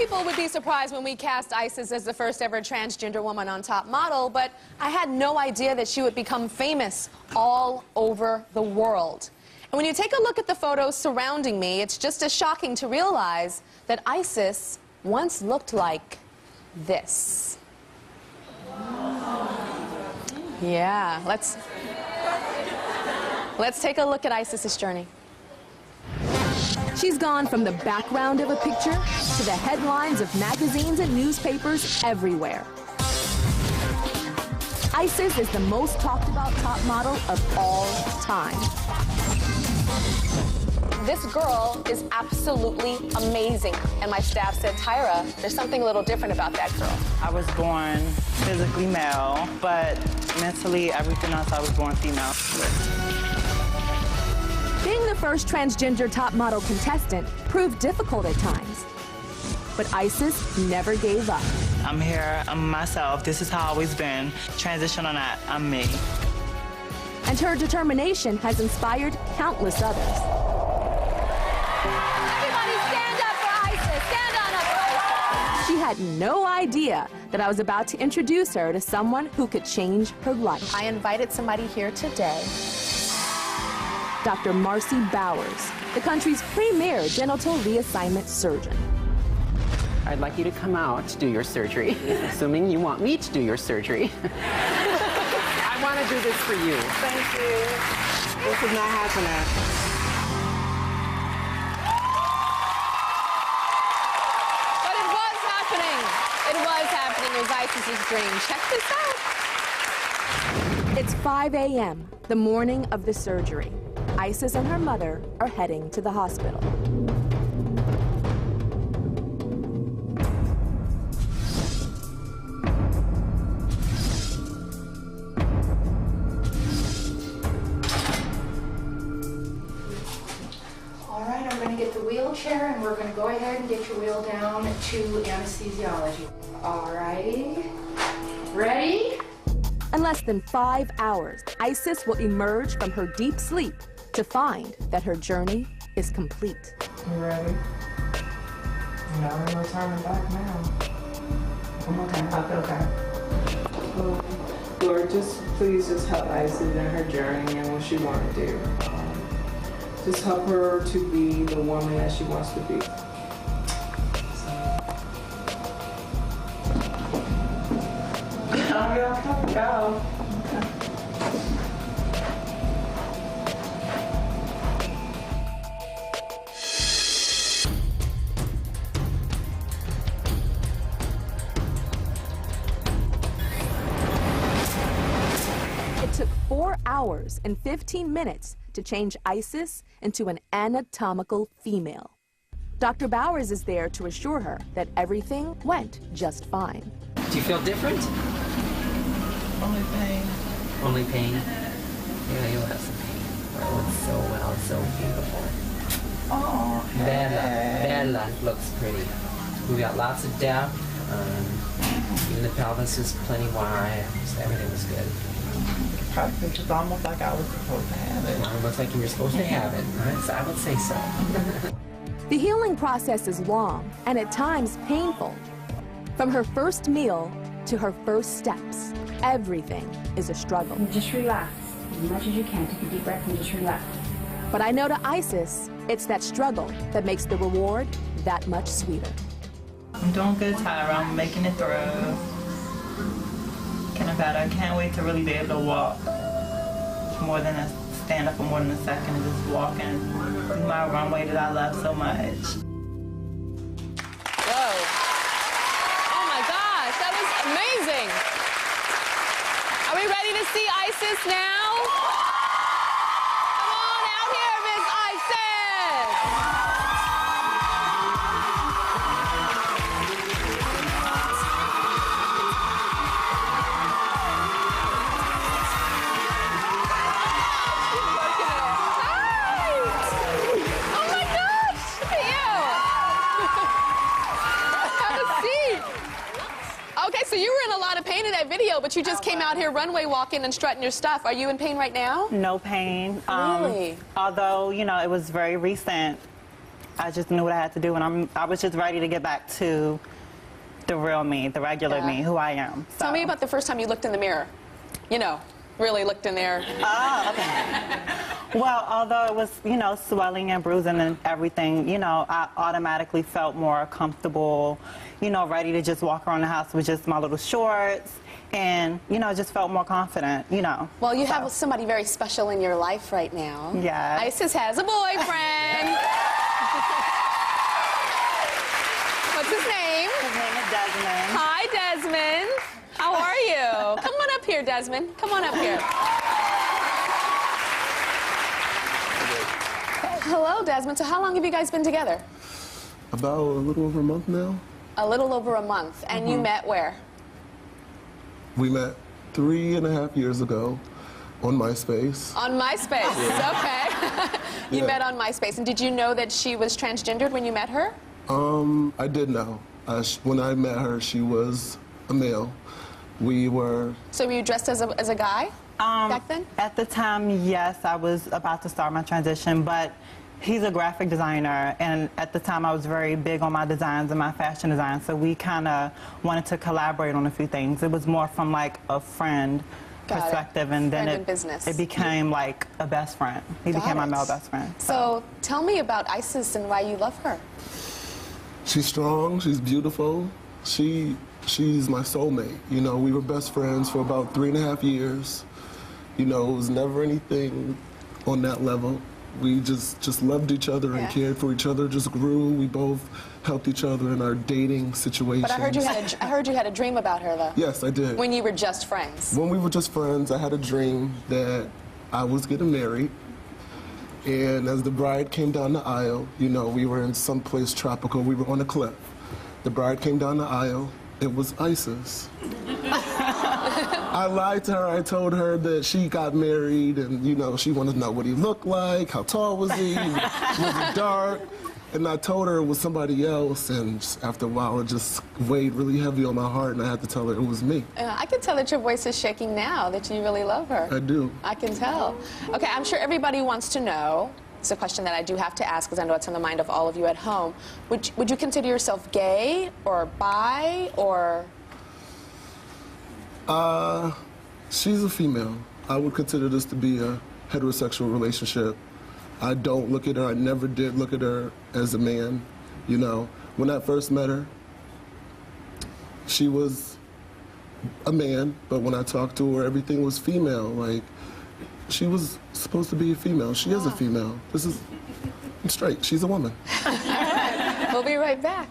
people would be surprised when we cast Isis as the first ever transgender woman on Top Model, but I had no idea that she would become famous all over the world. And when you take a look at the photos surrounding me, it's just as shocking to realize that Isis once looked like this. Yeah, let's take a look at Isis's journey. She's gone from the background of a picture to the headlines of magazines and newspapers everywhere. Isis is the most talked about top model of all time. This girl is absolutely amazing. And my staff said, Tyra, there's something a little different about that girl. I was born physically male, but mentally, everything else, I was born female. Being the first transgender top model contestant proved difficult at times. But Isis never gave up. I'm here, I'm myself. This is how I've always been. Transition or not, I'm me. And her determination has inspired countless others. Everybody stand up for Isis! Stand on up for Isis! She had no idea that I was about to introduce her to someone who could change her life. I invited somebody here today. Dr. Marcy Bowers, the country's premier genital reassignment surgeon. I'd like you to come out to do your surgery, assuming you want me to do your surgery. I want to do this for you. Thank you. This is not happening. But it was happening. It was Isis's dream. Check this out. It's 5 a.m., the morning of the surgery. Isis and her mother are heading to the hospital. All right, I'm going to get the wheelchair and we're going to go ahead and get your wheel down to anesthesiology. All righty. Ready? In less than 5 hours, Isis will emerge from her deep sleep to find that her journey is complete. You ready? No, no turning back now. I'm okay. I feel okay. Lord, please help Isis in her journey and what she wants to do. Just help her to be the woman that she wants to be. Go. It took 4 hours and 15 minutes to change Isis into an anatomical female. Dr. Bowers is there to assure her that everything went just fine. Do you feel different? Only pain. Only pain? Yeah, you'll have some pain. Oh, it's so well, it's so beautiful. Oh, Bella looks pretty. We got lots of depth. Even the pelvis is plenty wide. So everything was good. Probably just almost like I was supposed to have it. Almost like you were supposed to have it. Right? So I would say so. The healing process is long and at times painful. From her first meal to her first steps, everything is a struggle. Just relax as much as you can. Take a deep breath and just relax. But I know to Isis, it's that struggle that makes the reward that much sweeter. I'm doing good, Tyra. I'm making it through. Getting better. I can't wait to really be able to walk stand up for more than a second and just walking through my runway that I love so much. Whoa. Oh my gosh, that was amazing. Are we ready to see Isis now? Come on out here, Miss Isis. Okay, so you were in a lot of pain in that video, but you just came out here runway walking and strutting your stuff. Are you in pain right now? No pain. Really? Although, you know, it was very recent. I just knew what I had to do, and I was just ready to get back to the real me, the regular me, who I am. So. Tell me about the first time you looked in the mirror. You know, really looked in there. Oh, okay. Well, although it was, you know, swelling and bruising and everything, you know, I automatically felt more comfortable, you know, ready to just walk around the house with just my little shorts. And, you know, just felt more confident, you know. Well, you have somebody very special in your life right now. Yeah. Isis has a boyfriend. What's his name? His name is Desmond. Hi, Desmond. How are you? Come on up here, Desmond. Come on up here. Hello, Desmond. So how long have you guys been together? About a little over a month now. A little over a month. And you met where? We met 3.5 years ago on MySpace. On MySpace. Okay. You met on MySpace. And did you know that she was transgendered when you met her? I did know. When I met her, she was a male. We were... So were you dressed as a guy back then? At the time, yes, I was about to start my transition, but he's a graphic designer, and at the time I was very big on my designs and my fashion design, so we kind of wanted to collaborate on a few things. It was more from like a friend perspective, and then it became like a best friend. He became my male best friend. So tell me about Isis and why you love her. She's strong, she's beautiful. She's my soulmate. You know, we were best friends for about 3.5 years. You know, it was never anything on that level. We just loved each other and cared for each other, just grew. We both helped each other in our dating situations. But I heard you had a dream about her, though. Yes, I did. When you were just friends. When we were just friends, I had a dream that I was getting married. And as the bride came down the aisle, you know, we were in some place tropical. We were on a cliff. The bride came down the aisle. It was Isis. I lied to her. I told her that she got married, and you know, she wanted to know what he looked like, how tall was he, was he dark, and I told her it was somebody else. And after a while, it just weighed really heavy on my heart, and I had to tell her it was me. I can tell that your voice is shaking now. That you really love her. I do. I can tell. Okay, I'm sure everybody wants to know. It's a question that I do have to ask because I know it's on the mind of all of you at home. Would you consider yourself gay or bi or? She's a female. I would consider this to be a heterosexual relationship. I don't look at her, I never did look at her as a man. You know, when I first met her, she was a man, but when I talked to her, everything was female. Like, she was supposed to be a female. She is a female. I'm straight. She's a woman. All right. We'll be right back.